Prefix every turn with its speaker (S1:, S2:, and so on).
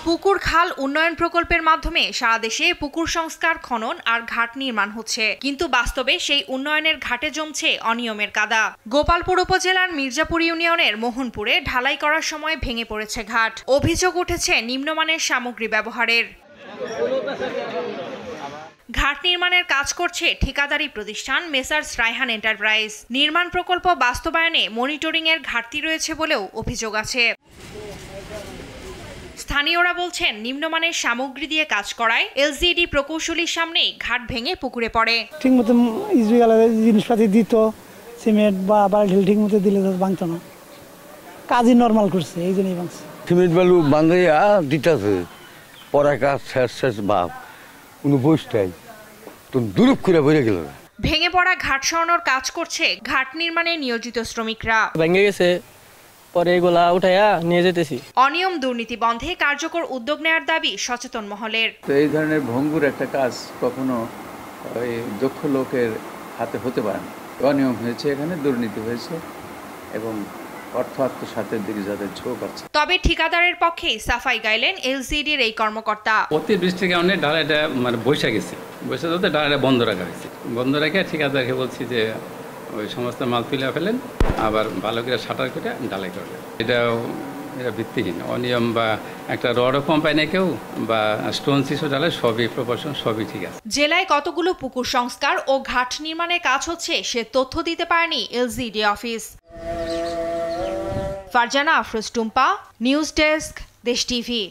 S1: পুকুর খাল উন্নয়ন প্রকল্পের মাধ্যমে সারা দেশে পুকুর সংস্কার, খনন আর ঘাট নির্মাণ হচ্ছে, কিন্তু বাস্তবে সেই উন্নয়নের ঘাটে জমছে অনিয়মের কাদা। গোপালপুর উপজেলার মির্জাপুর ইউনিয়নের মোহনপুরে ঢালাই করার সময় ভেঙে পড়েছে ঘাট। অভিযোগ উঠেছে নিম্নমানের সামগ্রী ব্যবহারের। ঘাট নির্মাণের কাজ করছে ঠিকাদারি প্রতিষ্ঠান মেসার্স রায়হান এন্টারপ্রাইজ। নির্মাণ প্রকল্প বাস্তবায়নে মনিটরিংয়ের ঘাটতি রয়েছে বলেও অভিযোগ আছে। স্থানীয়রা বলছেন, নিম্নমানের সামগ্রী দিয়ে কাজ করায় এলজিইডি প্রকৌশলীর সামনেই ঘাট ভেঙে পুকুরে পড়ে।
S2: ঠিকমতো জিনিসপাতি দিত, সিমেন্ট বা বালতি ঠিক মতো দিলে ভাঙতো না, কাজই নর্মাল করছে, এই জন্যই ভাঙছে।
S3: সিমেন্ট বালু বাঁধাইয়া দিতেছে, পরে কাজ শেষ ভাব কোনো বসটাই তো দুরূপ করে বেড়ে গেল।
S1: ভেঙে পড়া ঘাট সরানোর কাজ করছে ঘাট নির্মাণে নিয়োজিত শ্রমিকরা।
S4: ভেঙে গেছে, পরে এগুলা উঠাইয়া নিয়ে যেতেছি।
S1: অনিয়ম দুর্নীতি বন্ধে কার্যকর উদ্যোগ নেওয়ার দাবি সচেতন মহলের।
S5: তো এই ধরনের ভঙ্গুর একটা কাজ কখনো দক্ষ লোকের হাতে হতে পারে না। অনিয়ম হয়েছে, এখানে দুর্নীতি হয়েছে এবং অর্থ আত্মসাতের দিকে যাদের ঝোঁক আছে।
S1: তবে ঠিকাদারের পক্ষেই সাফাই গাইলেন এলজিইডির এই কর্মকর্তা।
S6: অতিবৃষ্টির কারণে ঢালাইটা বৈশা গেছে, বৈশা যাতে ঢালাইটা বন্ধ রাখা হয়েছে। বন্ধ রেখে ঠিকাদারকে বলছি যে ওই সমস্ত মাল তুলে ফেলেন, আবার ভালো করে শাটার করে ঢালাই করলেন। এটা ভিত্তিহীন অনিয়ম বা একটা রডও কোম্পানি কেউ বা স্টোন শিশু ঢালাই সবই প্রপোর্শন, সবই ঠিক আছে।
S1: জেলায় কতগুলো পুকুর সংস্কার ও ঘাট নির্মাণের কাজ হচ্ছে সে তথ্য দিতে পারেনি LGED office. Farzana Afroz Tumpa, news desk, দেশ টিভি।